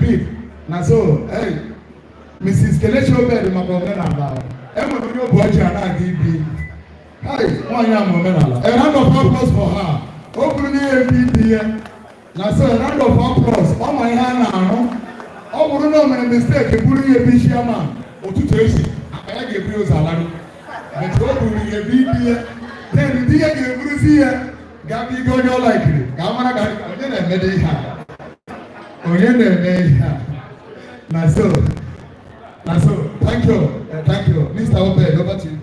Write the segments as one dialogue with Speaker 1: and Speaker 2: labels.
Speaker 1: repeat. Now so, hey, Mrs. Kelechi Obed, my woman, everyone know what you are not giving. Hey, one young woman, a round of applause for her. Opening every day. Now so, a round of applause. Oh my hand now. Oh, we don't know my mistake. You put in a big man. Or to Tracy. I give you a salary. But opening every day. Then the day you will see it. Gabi go your likely. Gamma got it. Thank you, Mr. Obed, over to you.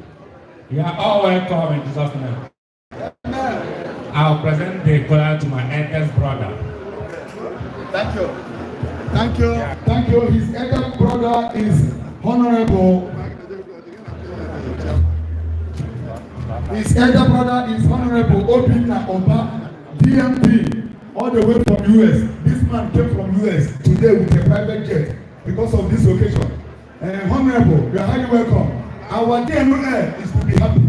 Speaker 2: You are all welcome in Jesus' name. I'll present the collar to my eldest brother.
Speaker 1: Thank you. His eldest brother is Honorable. Obinna Oba, DMP, all the way from US. This man came from US today with a private jet because of this occasion. Honorable, you are highly welcome. Our DNA is to be happy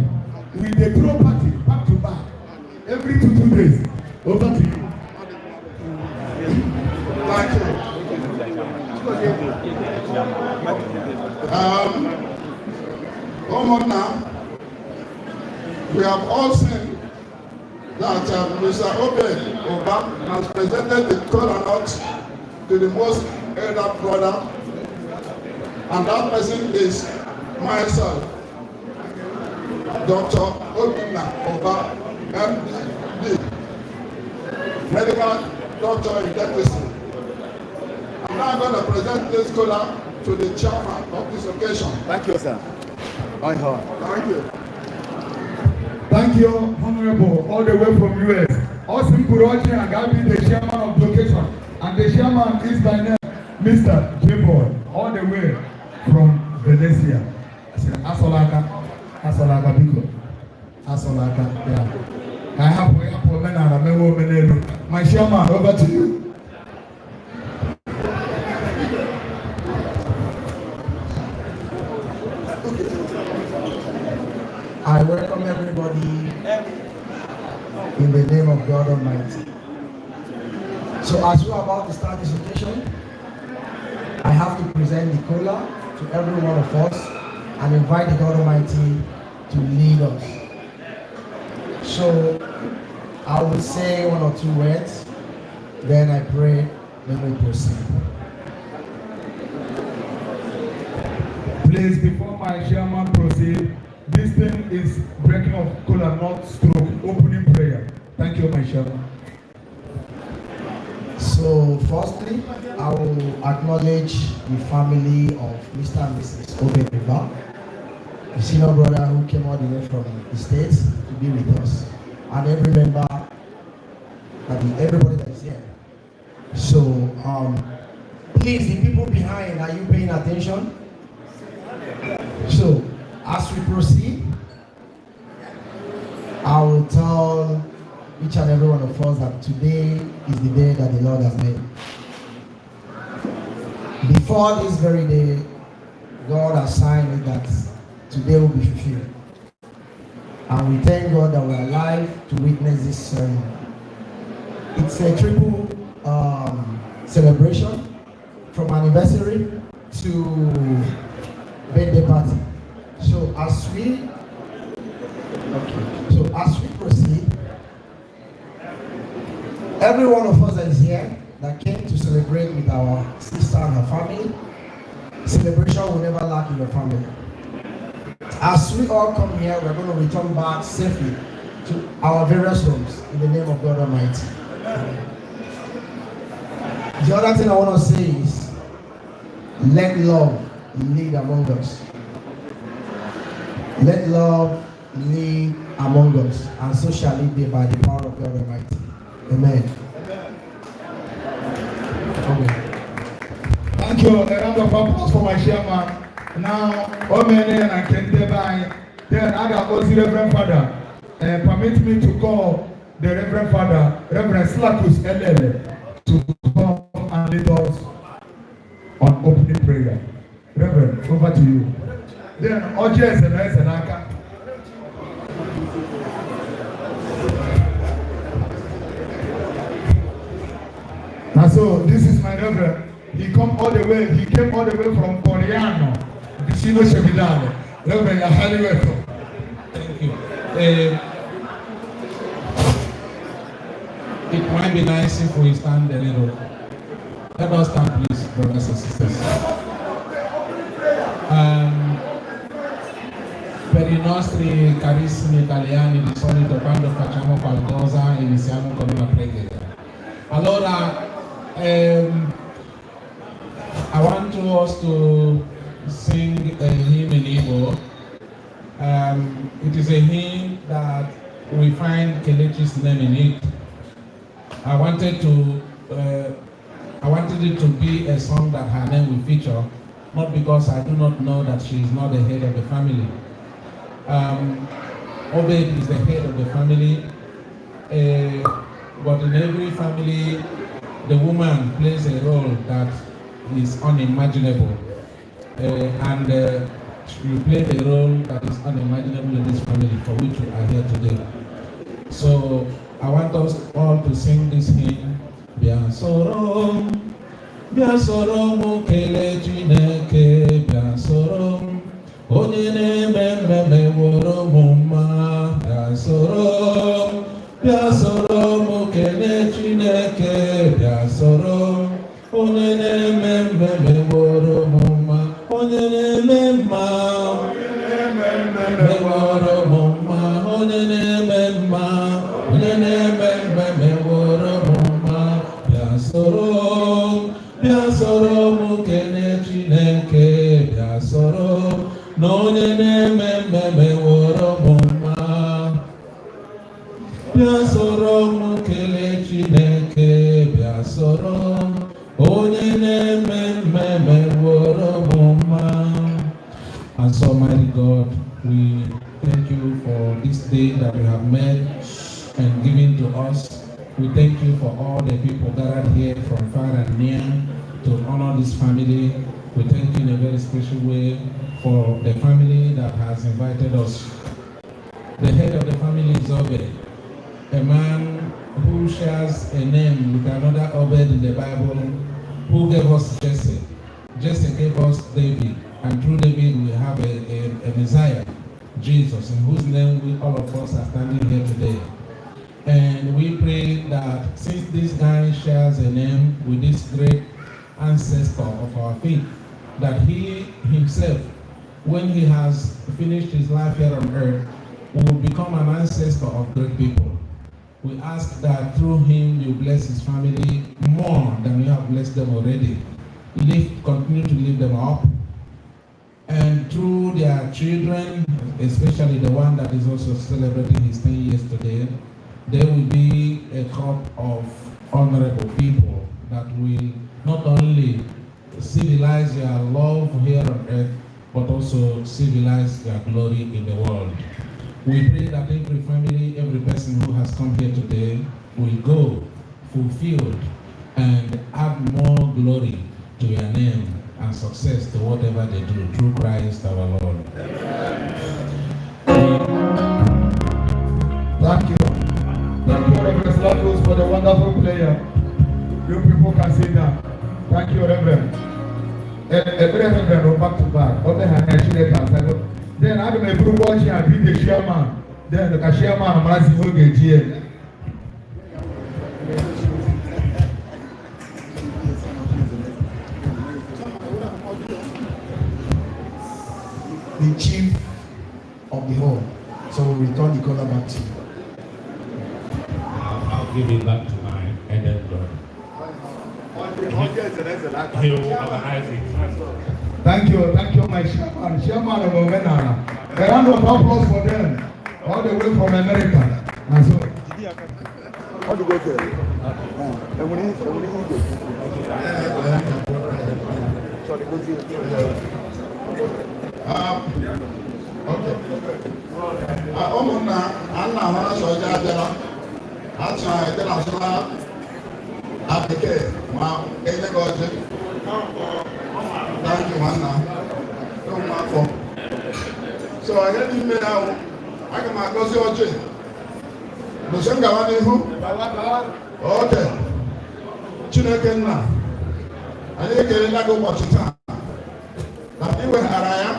Speaker 1: with the property back to back every 2 days. Over to you. Thank you.
Speaker 3: Now, we have all seen that Mr. Obed Oba has presented the kola nut to the most elder brother, and that person is myself, Dr. Obinna Oba, MD, Medical Doctor in Dentistry. I'm now going to present this kola to the chairman of this occasion.
Speaker 4: Thank you, sir.
Speaker 3: Thank you.
Speaker 1: Thank you, Honorable, all the way from US. Austin Kurochi and Gabi, the chairman of the occasion. And the chairman is by name, Mr. J-Boy, all the way from Venecia. Asolaka, Biko. Asolaka, yeah. I have men and a woman. My chairman, over to you.
Speaker 5: I welcome everybody in the name of God Almighty. So as we are about to start this occasion, I have to present the kola to every one of us and invite the God Almighty to lead us. So I will say 1 or 2 words, then I pray, then we proceed.
Speaker 1: Please, before my chairman proceed, this thing is breaking of kola, not stroke. Opening prayer. Thank you, my chairman.
Speaker 5: So, firstly, I will acknowledge the family of Mr. and Mrs. Obinna, the senior brother who came all the way from the States to be with us, and every member, everybody that is here. So, please, the people behind, are you paying attention? So, as we proceed, I will tell each and every one of us that today is the day that the Lord has made. Before this very day, God has signed it that today will be fulfilled. And we thank God that we are alive to witness this ceremony. It's a triple celebration, from anniversary to birthday party. So as we proceed, every one of us that is here that came to celebrate with our sister and her family, celebration will never lack in your family. As we all come here, we're going to return back safely to our various homes in the name of God Almighty. The other thing I want to say is, let love lead among us. Let love lead among us, and so shall it be by the power of God Almighty. Amen.
Speaker 1: Okay. Thank you. A round of applause for my chairman. Now, Omene and Kente by then I got the Reverend Father. Permit me to call the Reverend Father, Reverend Slakus LL, to come and lead us on opening prayer. Reverend, over to you. Then Ojes and Esenaka. Now so this is my Reverend. He came all the way from Koreano. Vicino Shemidale. Reverend, you're highly welcome.
Speaker 2: Thank you. It might be nice if we stand a little. Let us stand, please, brothers and sisters. Per i nostri carissimi italiani di solito quando facciamo qualcosa iniziamo con una preghiera. Allora, I want us to sing a hymn in Igbo. It is a hymn that we find Kelechi's name in it. I wanted it to be a song that her name will feature, not because I do not know that she is not the head of the family. Obed is the head of the family, but in every family, the woman plays a role that is unimaginable, and you play a role that is unimaginable in this family for which we are here today. So I want us all to sing this hymn. Biasoro, biasoro mukele Chineke, biasoro, onye na-eme woro mumma. Biasoro, biasoro mukele Chineke, biasoro, onye na-eme woro mumma, onye na-eme mma, woro mumma, onye na-eme mma, onye na-eme woro mumma. Biasoro, biasoro mukele Chineke, biasoro, na onye na-eme woro mumma. Biasoro mukele Chineke, biasoro, onye na-eme woro mumma. And so, mighty God, we thank you for this day that you have made and given to us. We thank you for all the people gathered here from far and near to honor this family. We thank you in a very special way for the family that has invited us. The head of the family is Obed, a man who shares a name with another Obed in the Bible, who gave us Jesse. Jesse gave us David, and through David we have a Messiah, Jesus, in whose name all of us are standing here today. And we pray that since this guy shares a name with this great ancestor of our faith, that he himself, when he has finished his life here on earth, will become an ancestor of great people. We ask that through him you bless his family more than you have blessed them already. Continue to lift them up. And through their children, especially the one that is also celebrating his 10 years today, they will be a crop of honorable people that will not only civilize their love here on earth, but also civilize their glory in the world. We pray that every family, every person who has come here today will go fulfilled and add more glory to your name and success to whatever they do through Christ our Lord.
Speaker 1: Thank you. Thank you, Reverend Slatus, for the wonderful prayer. You people can sit down. Thank you, Reverend. Reverend, go back to back. Then I don't know watching and be the chairman. Then the chairman must get here.
Speaker 5: The chief of the hall. So we'll return the color back to you.
Speaker 2: I'll give it back to my elder brother. He will organize it.
Speaker 1: Thank you, my chairman of Omenana. A round of applause for them, all the way from America. And so,
Speaker 3: How do you go there? And when he okay. Omuna, Anna, Hana, Soja, Atsa, International, Applique, Ma, Enegoje. Thank you, Anna. Don't mark for. So I get you now. I can go see what you. The same guy, who? Okay. Chineke nna. anyị ekelela gị ụbọchị taa na iweghara ya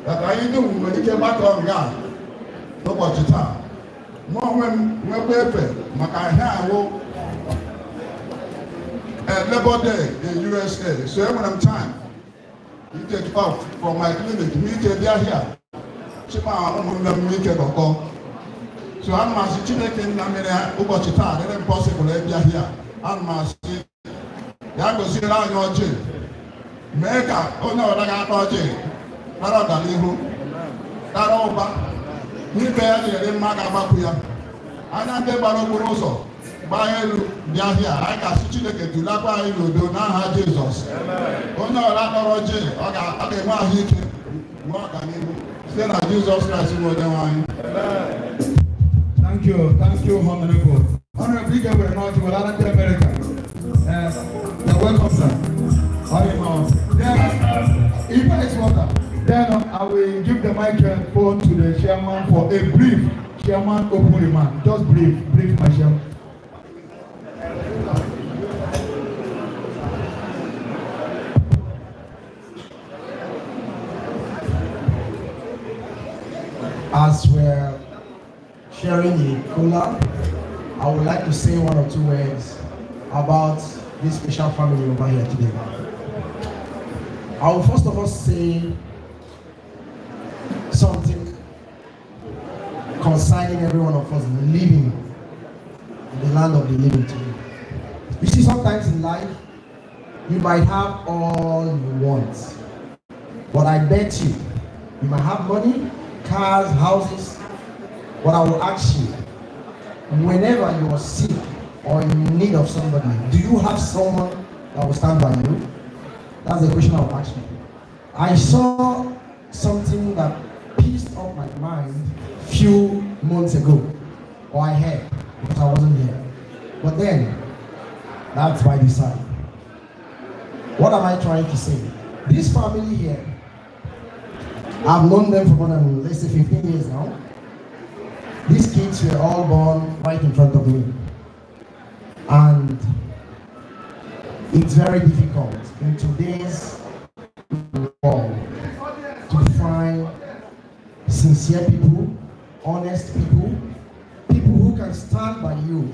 Speaker 3: na ka anyị dum nwere ike gbakọ nga n'ụbọchị taa. Mụ onwe m nwekwa efe maka ihe ahụ Labor Day in USA, so enwere m time to take off from my clinic n'ike bịa here chịma ụmụnne m n'ike nọkọ. So ana m asị Chineke nna mere ụbọchị taa dịrị m possible ịbịa here. Ana m asị ya gọziere anyị ọjị, mee ka onye ọbụla ga-ata ọjị nara ọganihu, nara ụba, n'ibe ya nyere mma ga-agbapụ ya. Anya ndị gbara okporo ụzọ gbaa elu bịa hịa, anyị ga-asị Chineke dulakwa anyị n'udo n'aha Jizọs. Onye ọbụla tọrọ ọjị ọ ga-enwe ahụike nwee ọganihu site na Jizọs Kraịst bụ onye nwe anyị.
Speaker 1: Thank you, Honorable. Honorable, you can not to America. You're welcome, sir. Then, if I water, then I will give the microphone to the chairman for a brief chairman opening remark. Just brief, my chairman.
Speaker 5: As we're sharing the cola, I would like to say one or two words about this special family over here today. I will first of all say something concerning every one of us living in the land of the living today. You see, sometimes in life, you might have all you want, but I bet you might have money, cars, houses, but I will ask you, whenever you are sick or in need of somebody, do you have someone that will stand by you? That's the question I will ask you. I saw something that pissed off my mind few months ago, or I heard, because I wasn't here. But then, that's by design. What am I trying to say? This family here, I've known them for more than, let's say, 15 years now. These kids were all born right in front of me. And it's very difficult in today's world to find sincere people, honest people, people who can stand by you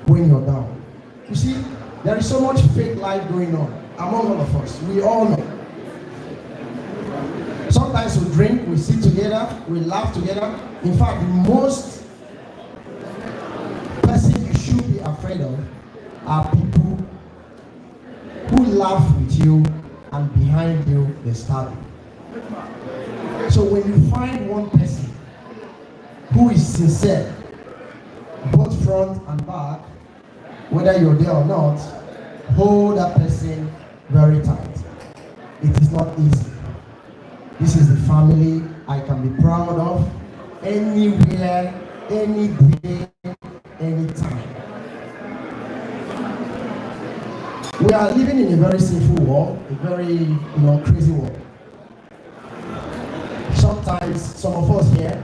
Speaker 5: when you're down. You see, there is so much fake life going on among all of us. We all know. Sometimes we drink, we sit together, we laugh together. In fact, the most person you should be afraid of are people who laugh with you and behind you they stab you. So when you find one person who is sincere, both front and back, whether you're there or not, hold that person very tight. It is not easy. This is the family I can be proud of anywhere, any day, anytime. We are living in a very sinful world, a very crazy world. Sometimes some of us here,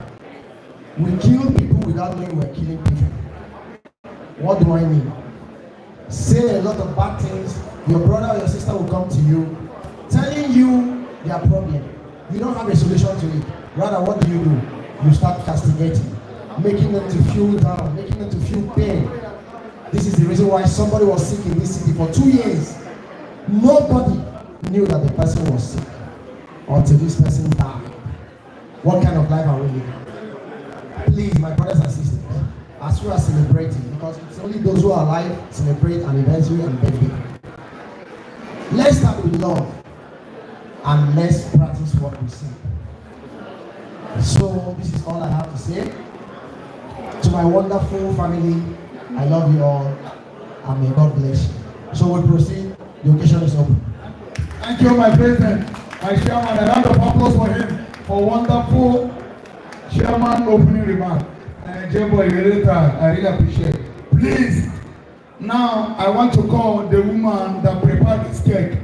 Speaker 5: we kill people without knowing we're killing people. What do I mean? Say a lot of bad things, your brother or your sister will come to you, telling you their problem. You don't have a solution to it. Rather, what do? You start castigating, making them to feel down, making them to feel pain. This is the reason why somebody was sick in this city for 2 years. Nobody knew that the person was sick until this person died. What kind of life are we living? Please, my brothers and sisters, as we are celebrating, because it's only those who are alive celebrate anniversary and birthday. Let's start with love and let's practice what we say. So this is all I have to say. To my wonderful family, I love you all and may God bless you. So we'll proceed. The occasion is open.
Speaker 1: Thank you, my president, my chairman. A round of applause for him for wonderful chairman opening remark. J-Boy, I really appreciate it. Please, now I want to call the woman that prepared this cake.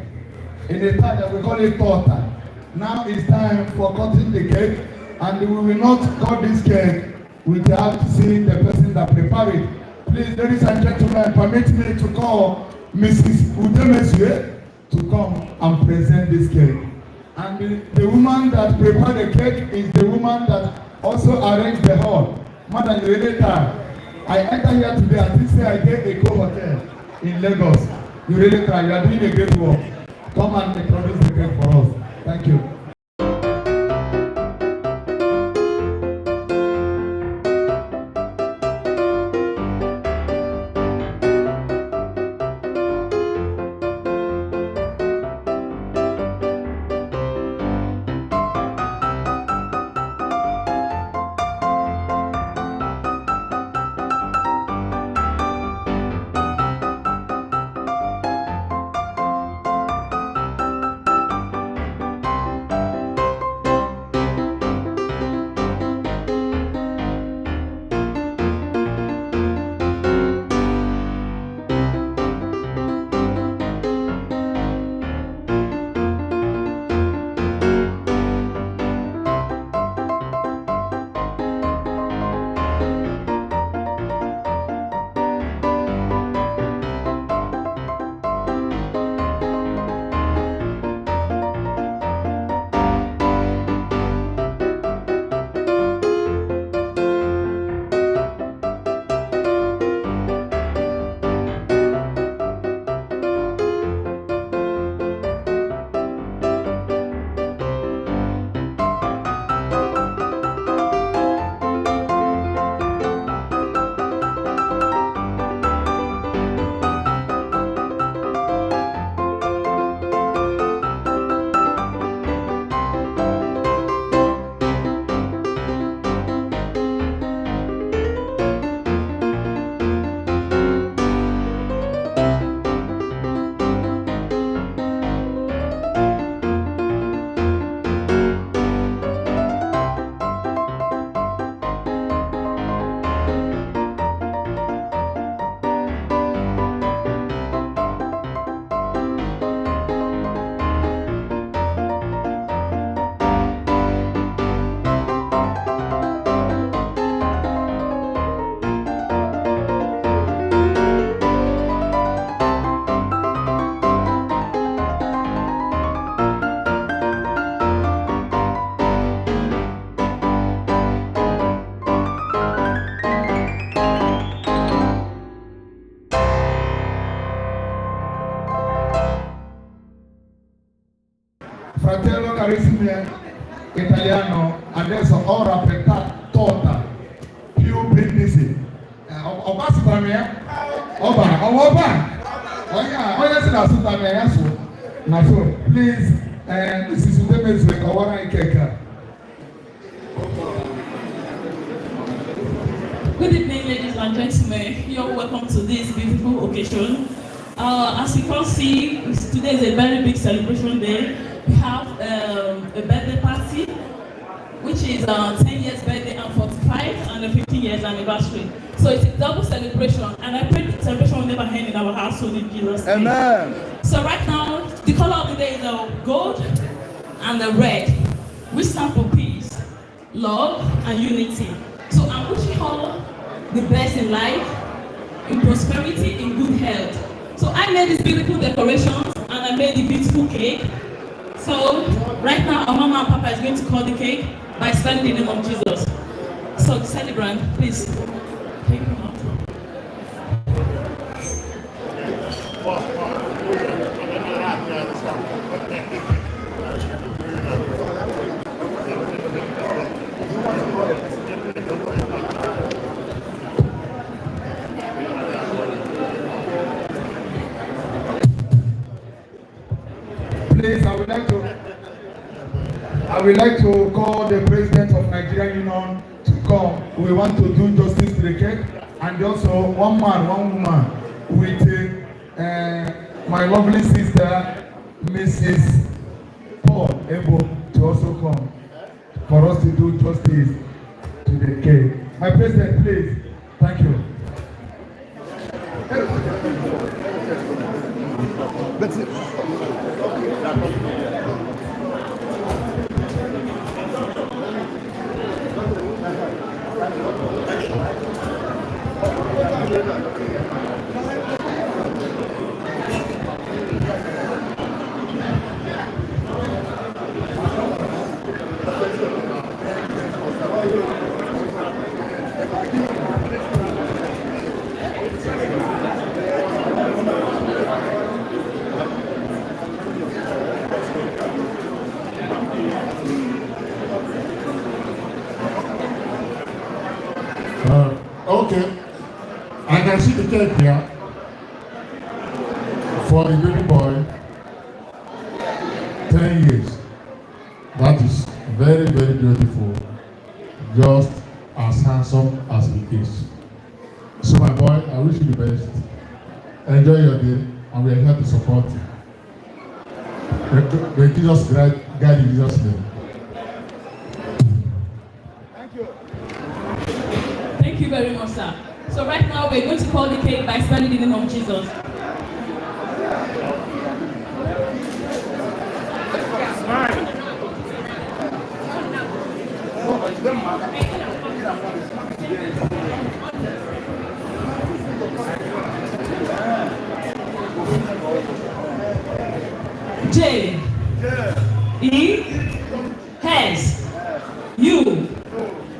Speaker 1: In the time that we call it torta. Now it's time for cutting the cake, and we will not cut this cake without seeing the person that prepared it. Please, ladies and gentlemen, permit me to call Mrs. Udemesue to come and present this cake. And the woman that prepared the cake is the woman that also arranged the hall. Madam, you really tired. I enter here today and think say I get a co-hotel in Lagos. You really try. You are doing a great work. Come and produce the cake for us. Thank you. Fratello carissimi italiano, adesso ora per torta più brindisi. Oba sitamia, oba. Oh yeah, say na sitamia, na so. Please, this is the message. Kawana ikeka.
Speaker 4: Good evening, ladies and gentlemen. You're welcome to this beautiful occasion. As you can see, today is a very big celebration day. We have a birthday party, which is 10 years birthday and 45 and a 15 years anniversary. So it's a double celebration, and I pray the celebration will never end in our household in Jesus' name. Amen. So right now, the color of the day is gold and the red, which stand for peace, love, and unity. So I'm wishing all the best in life, in prosperity, in good health. So I made these beautiful decorations and I made the beautiful cake. So right now our mama and papa is going to cut the cake by spelling the name of Jesus. So the celebrant, please take him out.
Speaker 1: Please, I would like to call the President of Nigerian Union to come. We want to do justice to the cake, and also one man, one woman with my lovely sister, Mrs. Paul, able to also come for us to do justice to the cake. My President, please. Thank you. That's it. cake here for the baby boy. 10 years. That is very, very beautiful. Just as handsome as he is. So my boy, I wish you the best. Enjoy your day, and we are here to support you. May Jesus guide in Jesus' name.
Speaker 4: Thank you. Thank you very much, sir. So right now we're going to call the cake by spelling the name of Jesus. J E has U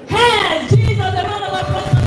Speaker 4: has Jesus, the man of our presence.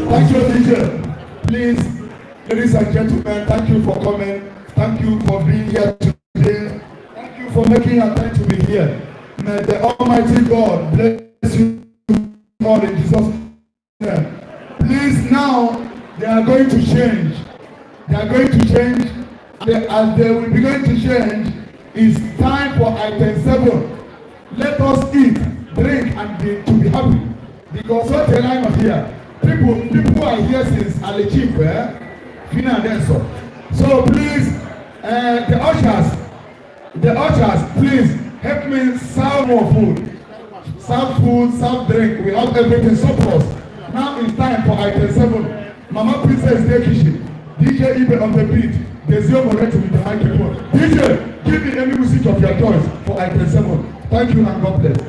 Speaker 1: Thank you, DJ. Please, ladies and gentlemen, thank you for coming. Thank you for being here today. Thank you for making your time to be here. May the Almighty God bless you all in Jesus' name. Please, now they are going to change. They are going to change. As they will be going to change, it's time for item 7. Let us eat, drink, and to be happy. Because what the line of here, people are here since Adadiche, Fina and Denso. So please, the ushers, please help me serve more food. Serve food, serve drink. We have everything surplus. Now it's time for item 7. Mama Princess Day Kitchen. DJ Ibe on the beat. There's your correct with the microphone. DJ, give me any music of your choice for item 7. Thank you and God bless.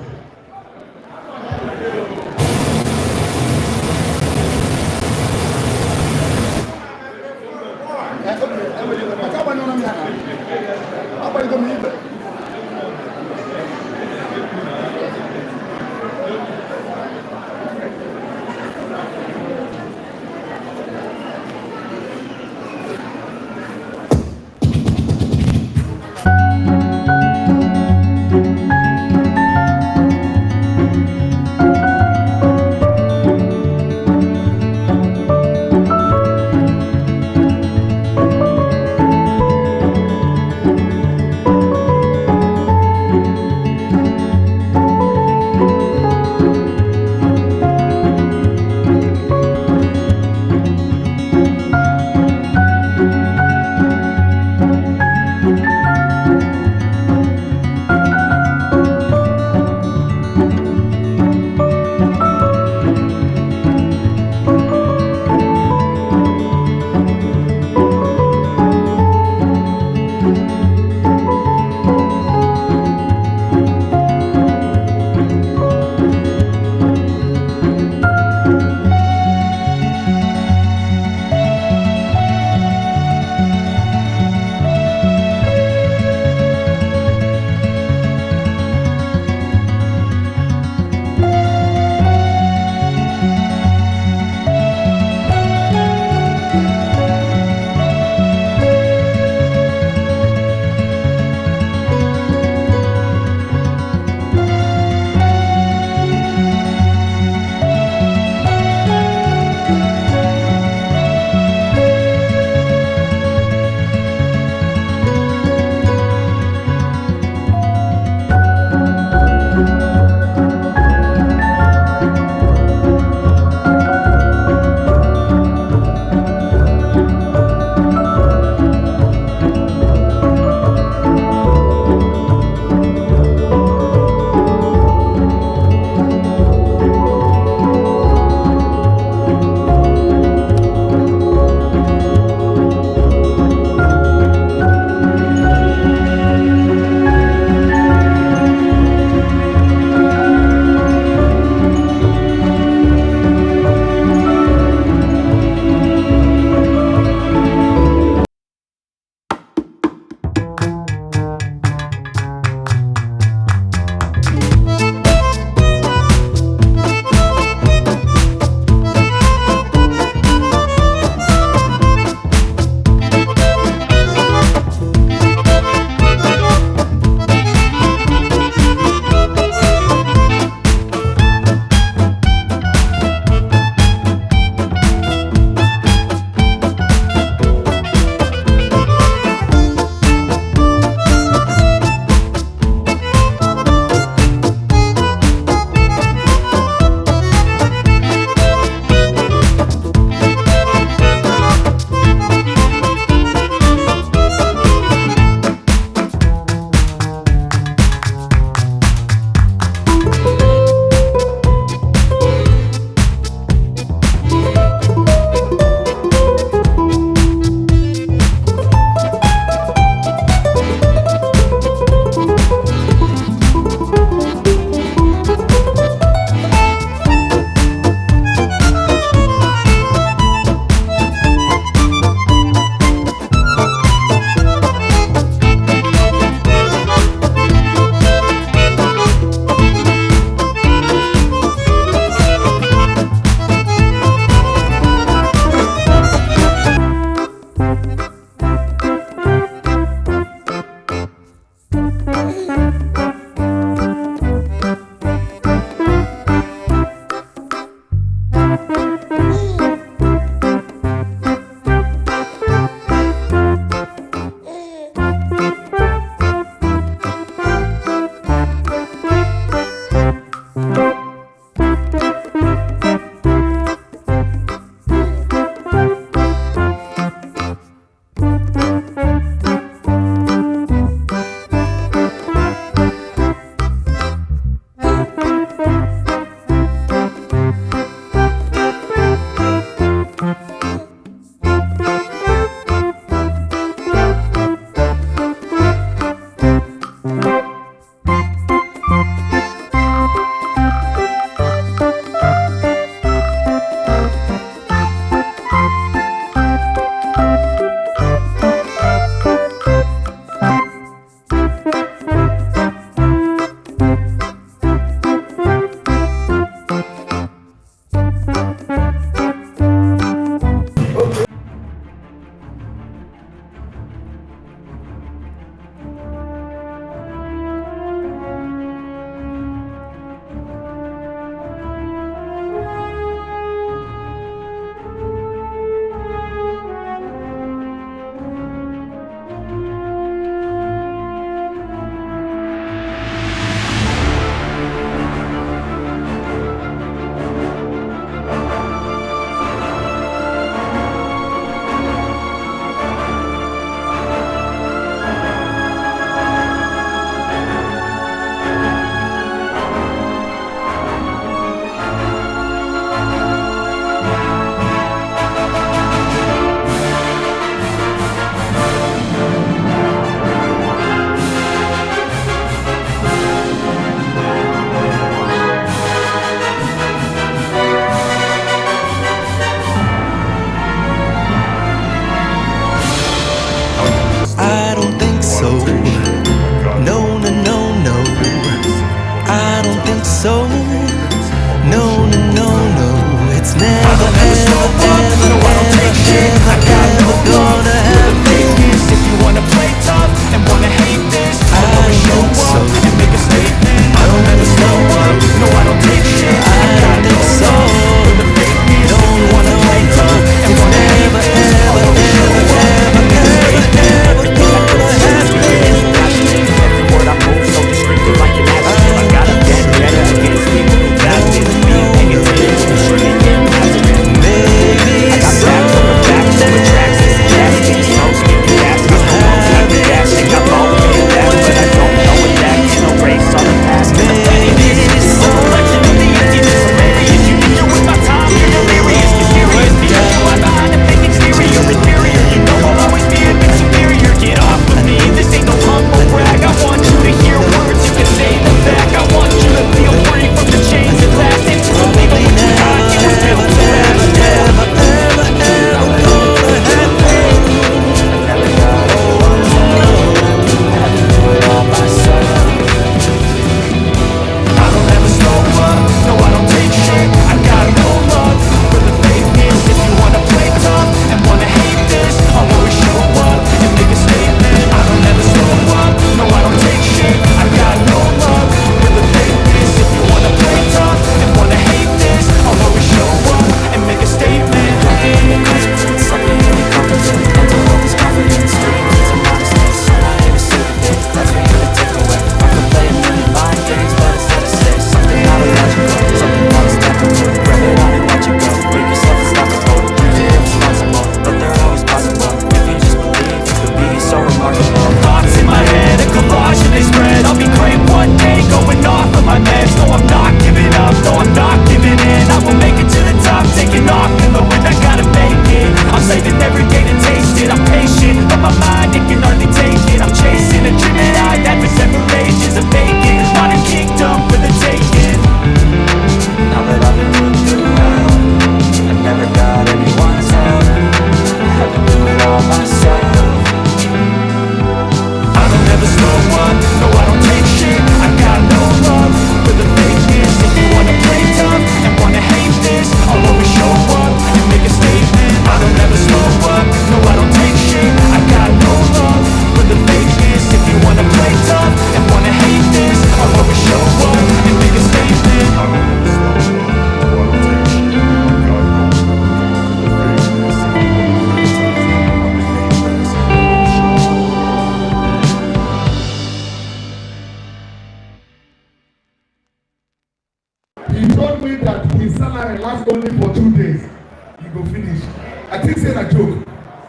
Speaker 1: you go finish. I think say na joke.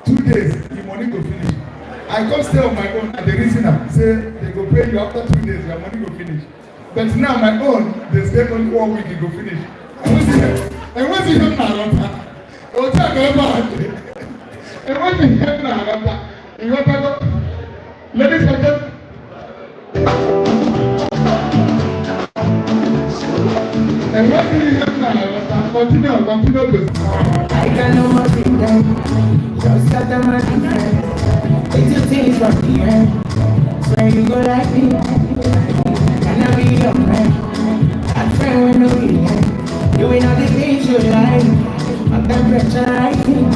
Speaker 1: 2 days, your money go finish. I come stay on my own at the reason am say they go pay you after 2 days, your money go finish. But now my own, they stay only 1 week, it go finish. And when you have na o ta go back. And when you have na you want to go. Ladies and gentlemen. And when you have na continue.
Speaker 6: I got no more freedom, just got the money friend. It's your things from the end, swear you go like me. Can I be your friend? A friend with no weekend, doing all the things you like. My temperature rising,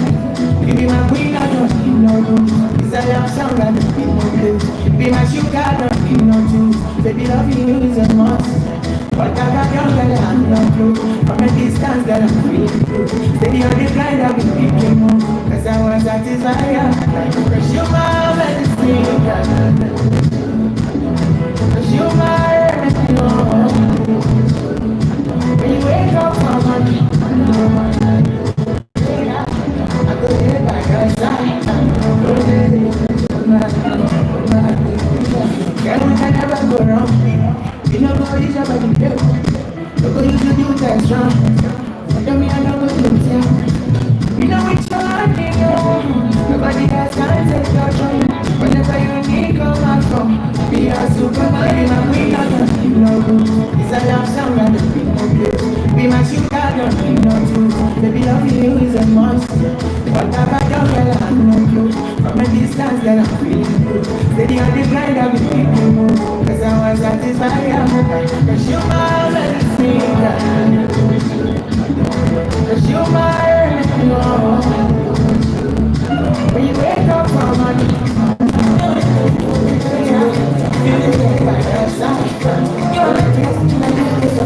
Speaker 6: you be my queen, I don't need no booze. It's a love song, I don't need no blues. Be my sugar, I don't need no juice. Baby, loving you is a must. But I got young girl, I'm not blue. From a distance, girl, I'm feeling blue. Steady on the grind, I've been picking more. Cause I want satisfied. Cause you're my medicine, cause you're my everything. When you wake up from my I go there by your side. Girl, we can never go wrong. You know go use your body, girl. Don't go use your new test, strong. Tell me I don't go to the you know which one, nigga. Nobody has time to touch on. Whenever you need, come out from. Be a superman, be my queen, I don't need no boo. It's a love song, I don't need no blue. Be my sugar, I don't need no juice. Baby, loving you is a must. What have I done, girl, I have no clue. From a distance, girl, I'm feeling good. Steady on the grind, I'll be picking moves. Cause I want satisfied, cause you're my medicine. Cause you're my everything. When you wake up from money, you by your side. You're the best man is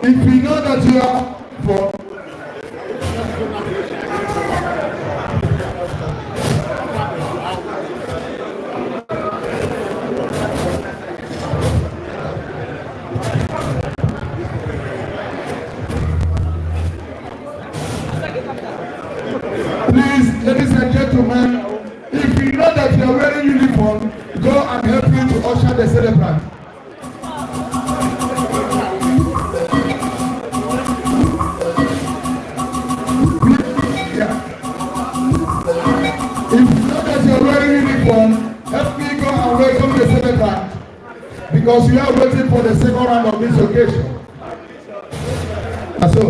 Speaker 1: If you know that you are for please, ladies and gentlemen, if you know that you are wearing uniform, go and help me to usher the celebrant. If you know that you are wearing uniform, help me go and welcome the celebrant, because we are waiting for the second round of this occasion. So,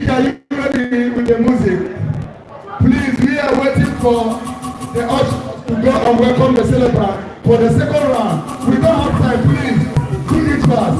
Speaker 1: are you ready with the music? Please, we are waiting for the ushers to go and welcome the celebrant for the second round. We don't have time, please. Do it fast.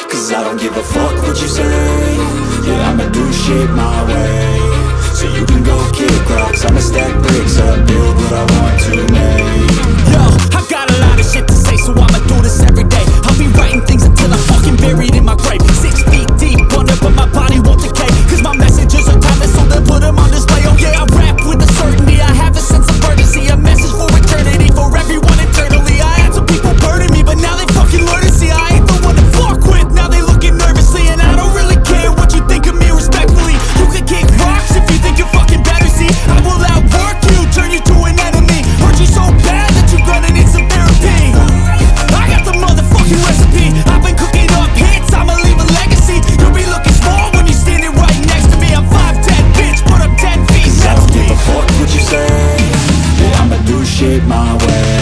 Speaker 7: Cause I don't give a fuck what you say. Yeah, I'ma do shit my way. So you can go kick rocks, I'ma stack bricks up, build what I want to make. Yo, I got a lot of shit to say, so I'ma do this every day. I'll be writing things until I'm fucking buried in my grave. 6 feet deep under, but my body won't decay. Cause my messages are timeless, so they'll put them on display. Oh yeah, I rap with a certainty, I have a sense of urgency. A message for eternity, for everyone eternally. I had some people burning me, but now they fucking learn to see I ain't the one to fuck with. Now they looking nervously, and I don't really care what you think of me respectfully. You can kick rocks if you think you're fucking better, see. I will outwork you, turn you to an enemy. Hurt you so bad that you're gonna need some therapy. I got the motherfucking recipe. I've been cooking up hits, I'ma leave a legacy. You'll be looking small when you're standing right next to me. I'm 5'10", bitch, but I'm 10 feet next to me. I don't give a fuck what you say. Yeah, I'ma do shit my way.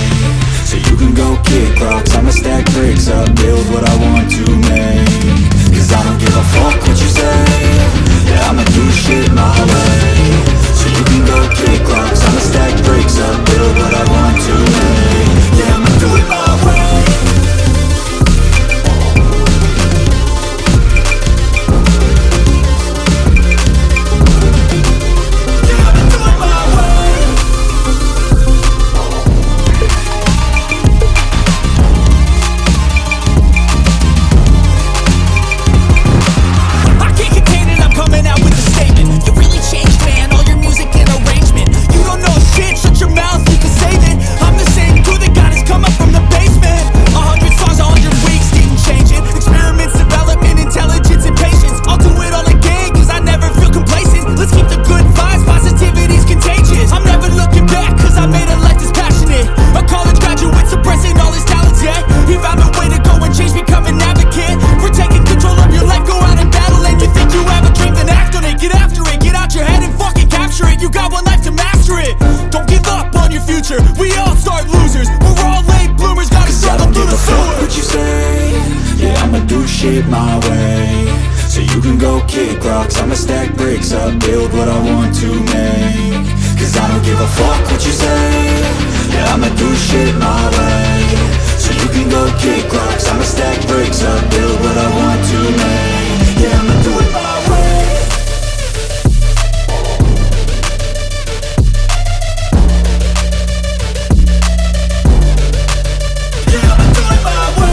Speaker 7: So you can go kick rocks, I'ma stack bricks up, build what I want to make. Cause I don't give a fuck what you say. Yeah, I'ma do shit my way. So you can go kick rocks, I'ma stack bricks up, build what I want to make. Yeah, I'ma do it my way. Yeah, I'ma do it my way. I can't contain it, I'm coming out with a statement. You really future. We all start losers. We're all late bloomers, gotta struggle through the sewer. What you say? Yeah, I'ma do shit my way. So you can go kick rocks, I'ma stack bricks up, build what I want to make. Cause I don't give a fuck what you say. Yeah, I'ma do shit my way. So you can go kick rocks, I'ma stack bricks up, build what I want to make. Yeah, I'ma do it my way. Yeah, I'ma do it my way.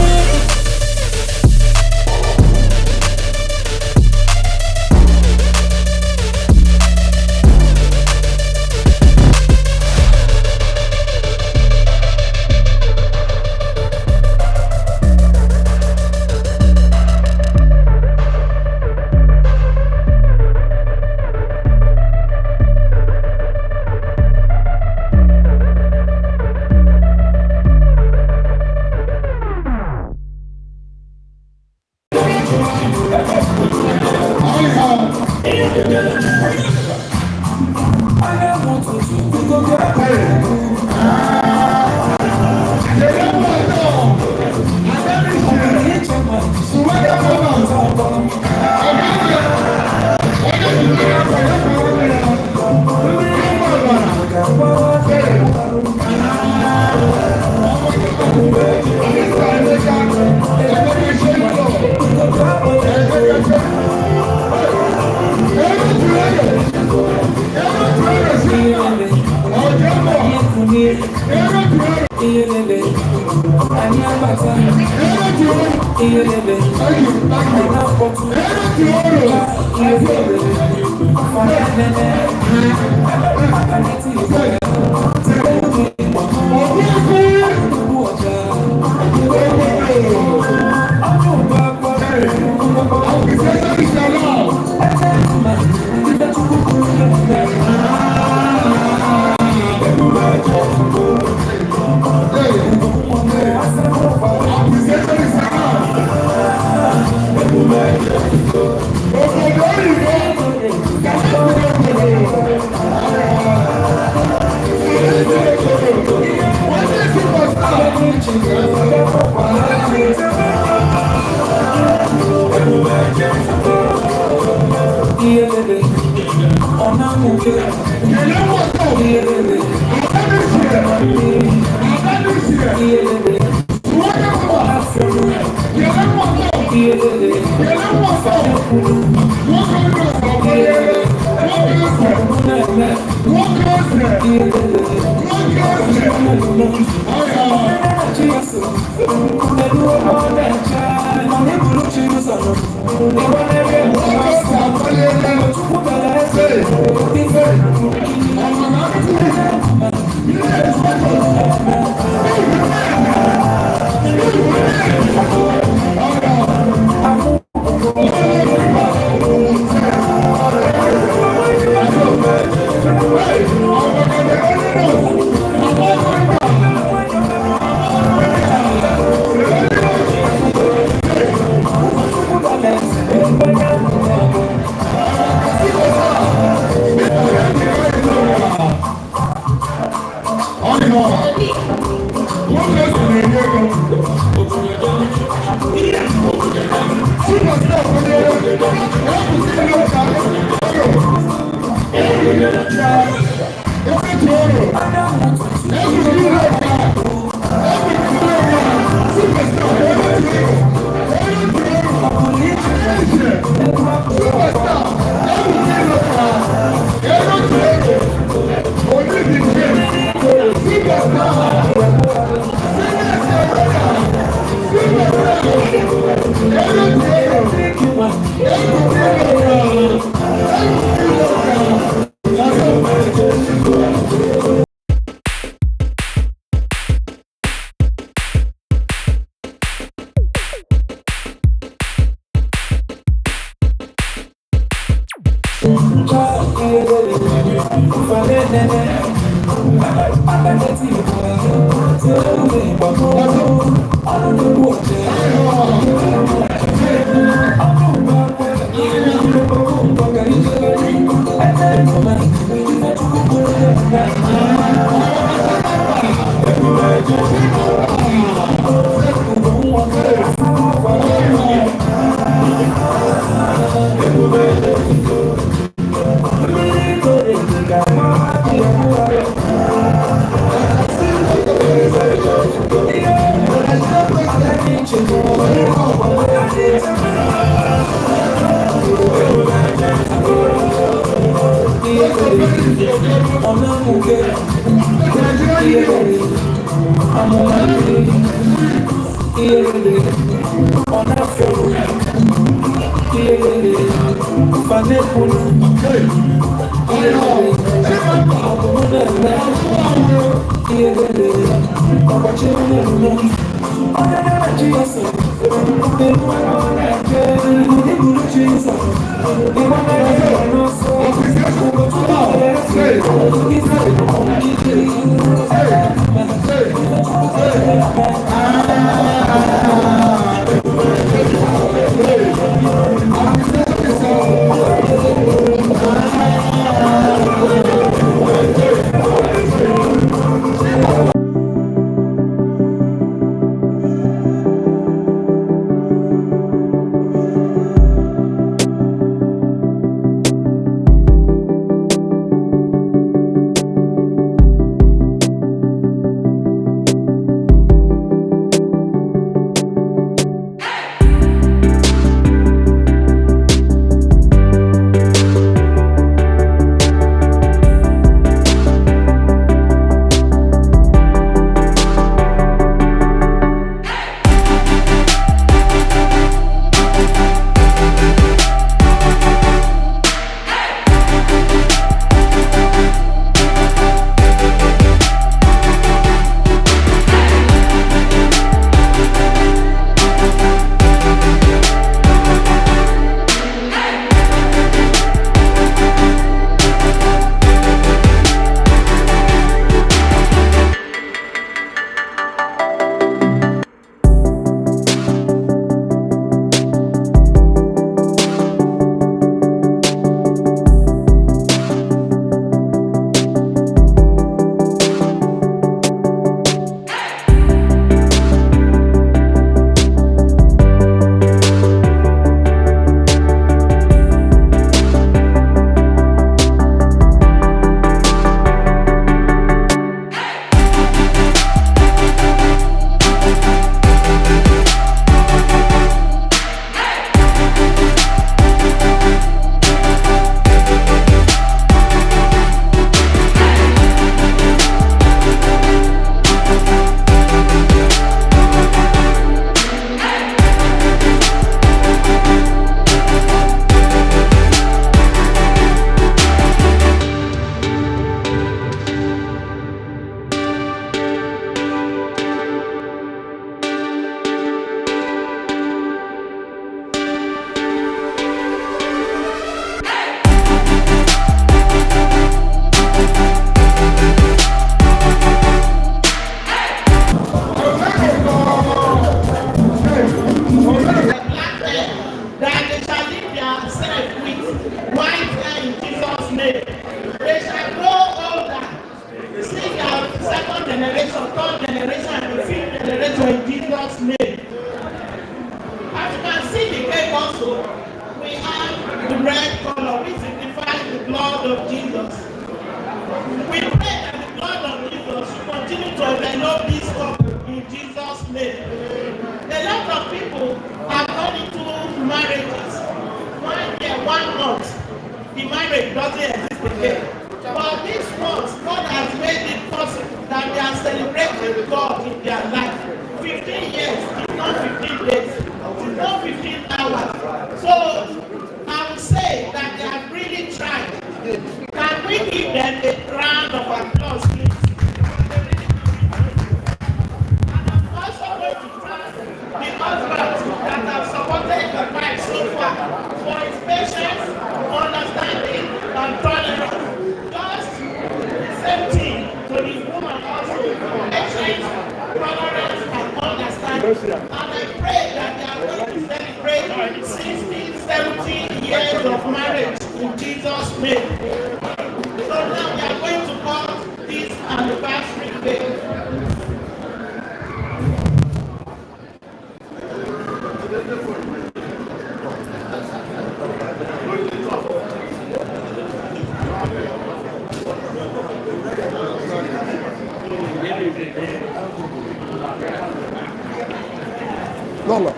Speaker 3: Lọ́lọ́.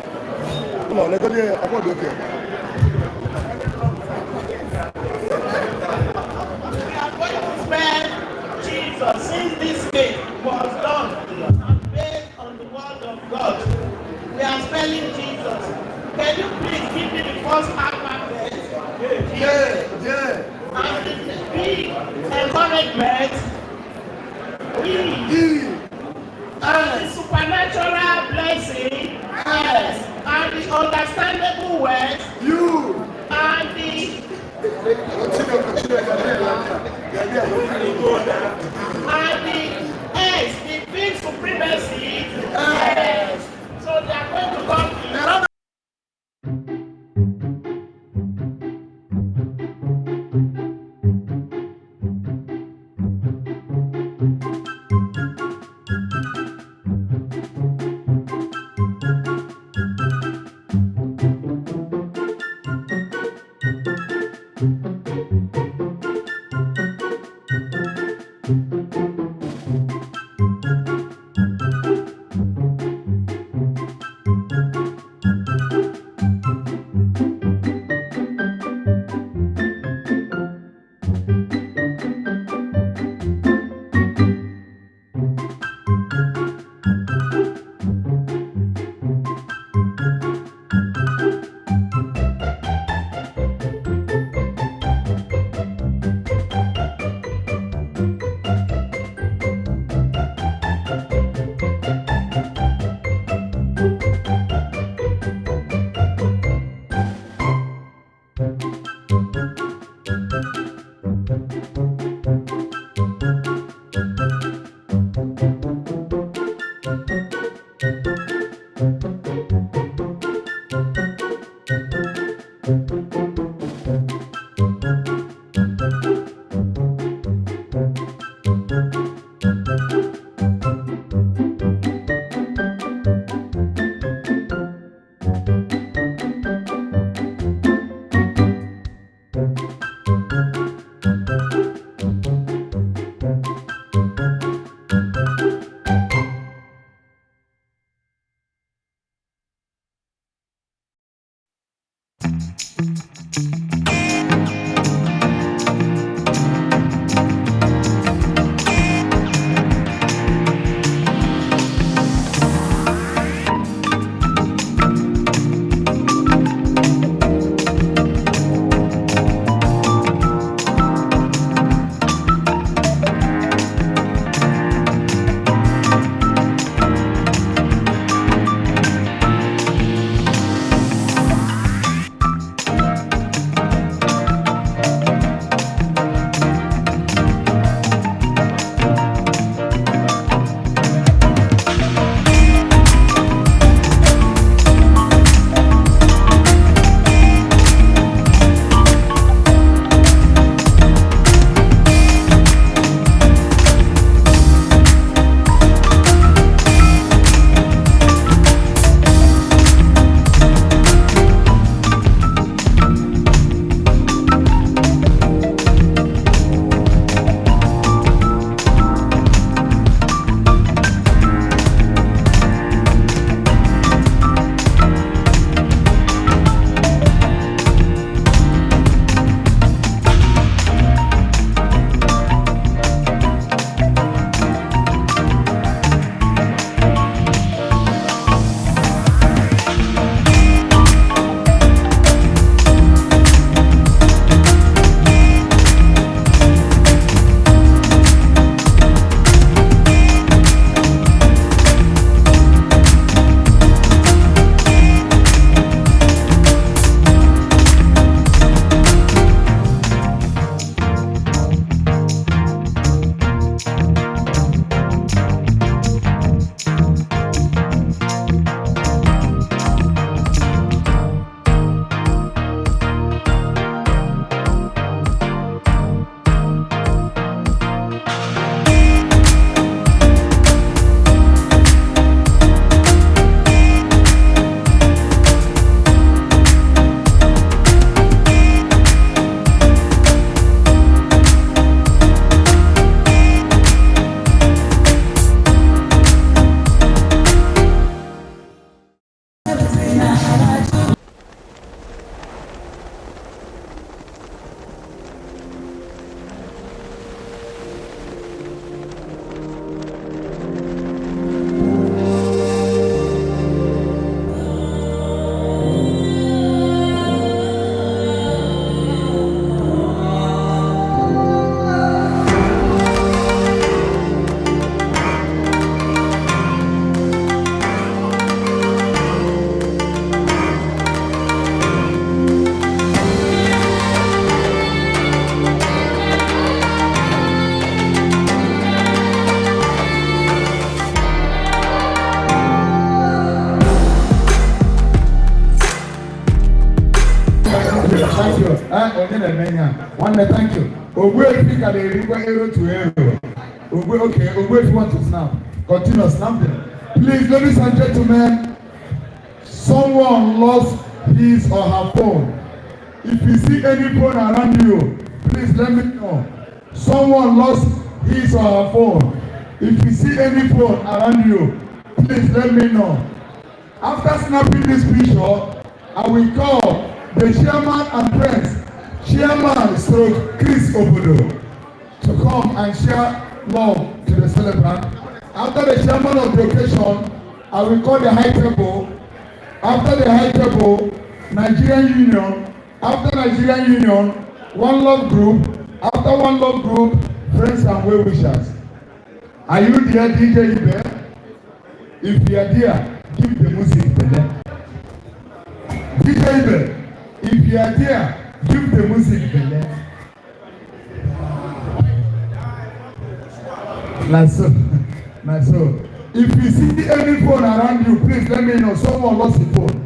Speaker 3: Lọ́lọ́ lẹ́gbẹ́ ní ọgbọ́dọ̀ òkè.
Speaker 8: Jesus, since this day was done and based on the word of God, we are spelling Jesus. Can you please give me the first alphabet? Yeah. And the big encouragement, and the supernatural blessing, yes, and the understandable words, and the S, the big supremacy, yes. So they are going to come in.
Speaker 1: One day, thank you. Ogwe, if you can arrow to arrow. Ogwe, okay. Ogwe, if you want to snap, continue snapping. Please, ladies and gentlemen, someone lost his or her phone. If you see any phone around you, please let me know. Someone lost his or her phone. If you see any phone around you, please let me know. After snapping this picture, I will call the chairman and friends, chairman stroke Chris Obodo, to come and share love to the celebrant. After the chairman of the occasion, I will call the high table. After the high table, Nigerian Union. After Nigerian Union, One Love Group. After One Love Group, friends and well-wishers. Are you there, DJ Ibe? If you are there, give the music belle. DJ Ibe, if you are there, give the music belle. That's so. If you see any phone around you, please let me know. Someone lost the phone.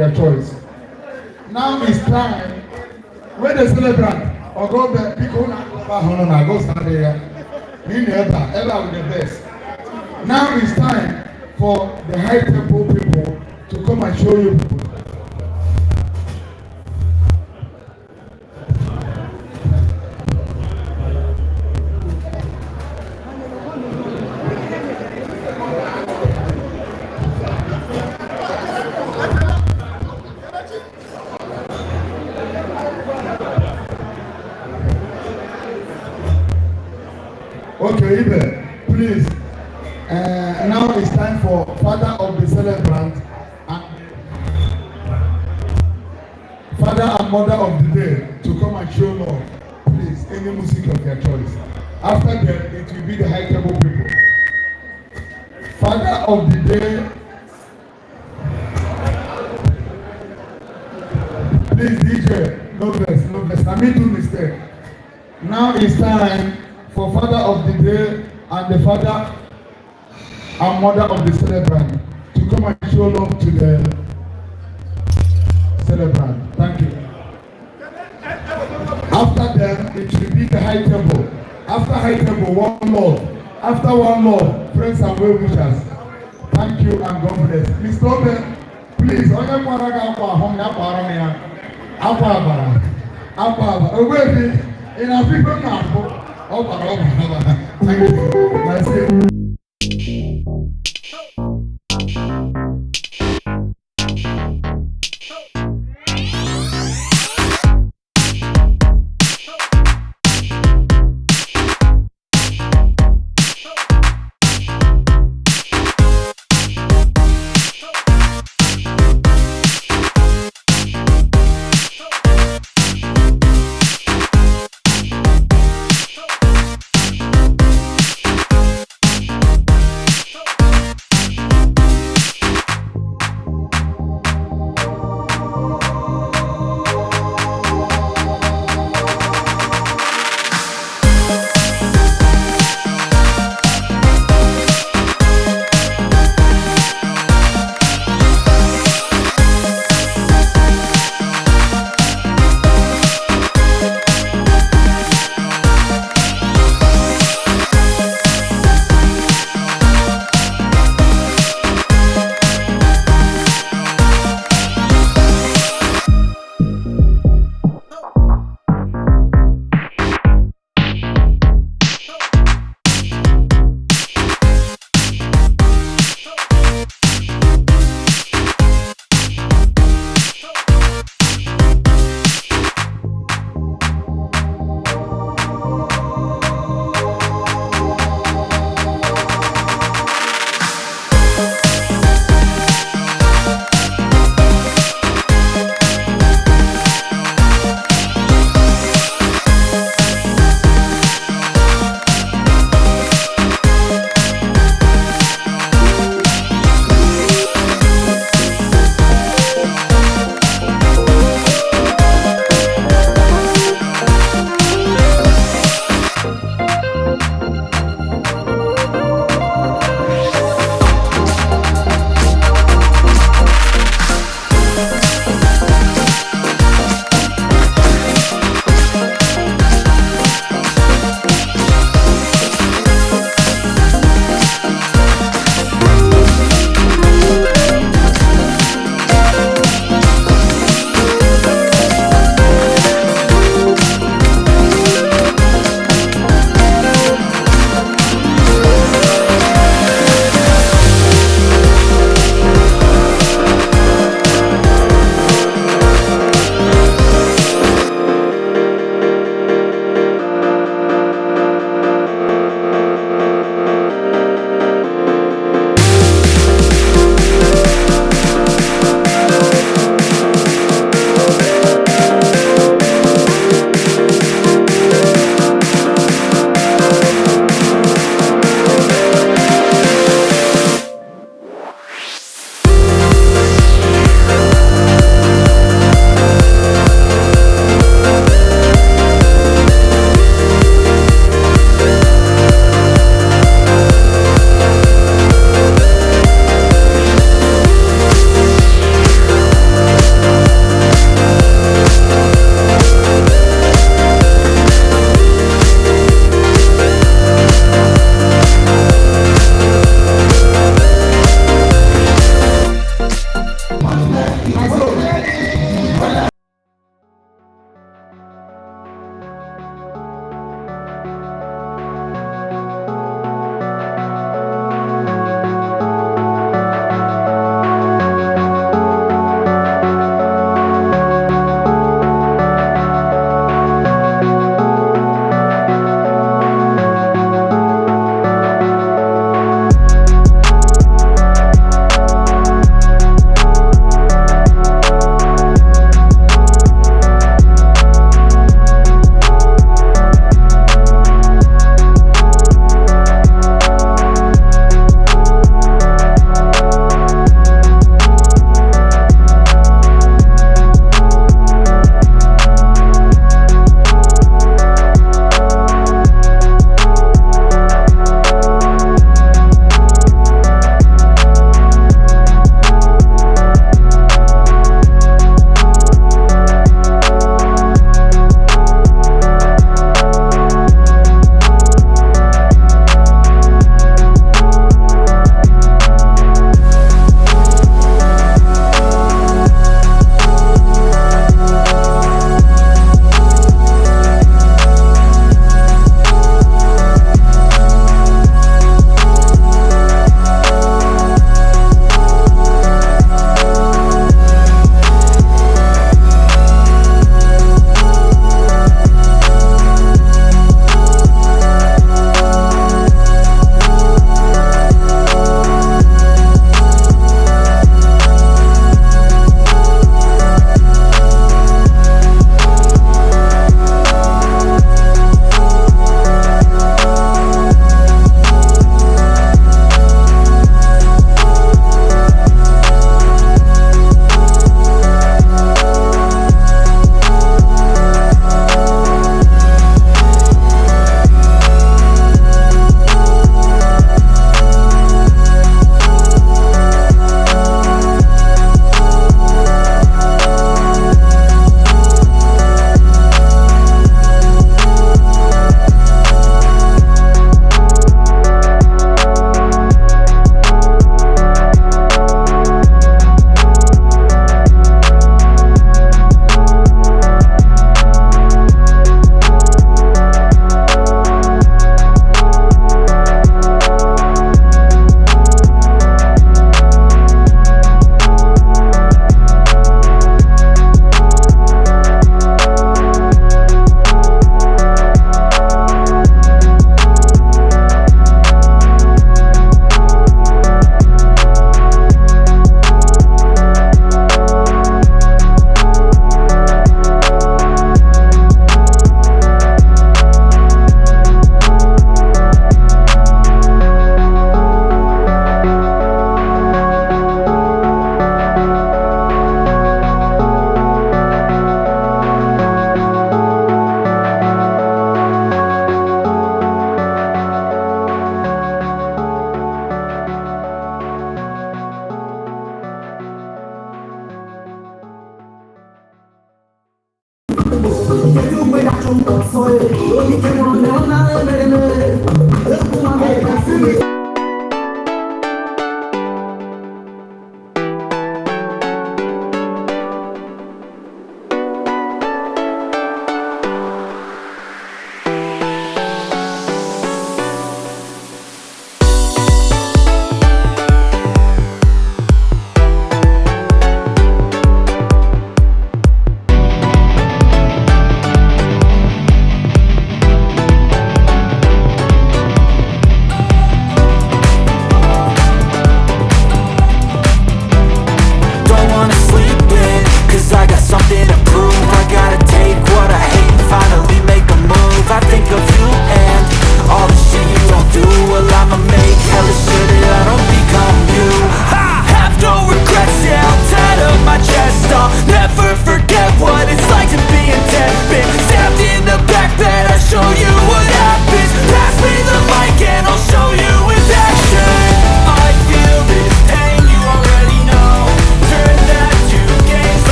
Speaker 1: your choice. Now it's time when the celebrant or go back, people na go stand there. Me ever with the best. Now it's time for the high tempo people to come and show you people. Okay, Ibe, please. Now it's time for father of the celebrant and father and mother of the day to come and show love. Please, any music of your choice. After that, it will be the high table people. Father of the day. Please, DJ, no verse. I made 2 mistakes. Now it's time for father of the day and the father and mother of the celebrant to come and show love to the celebrant. Thank you. After them, it will be the high table. After high table, one more. After one more, friends and well wishers. Thank you and God bless. Mr. Oben, please, on your part, in a people thank you. That's it.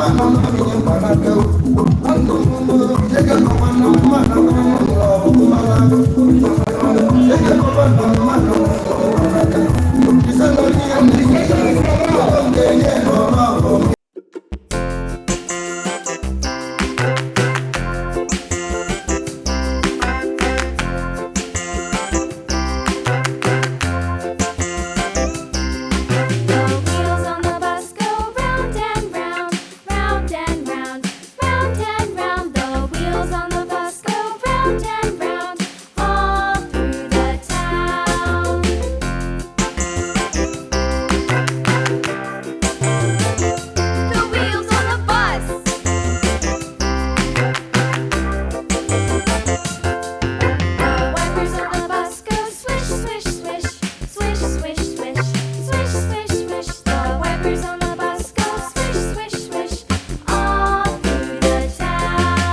Speaker 6: my mama.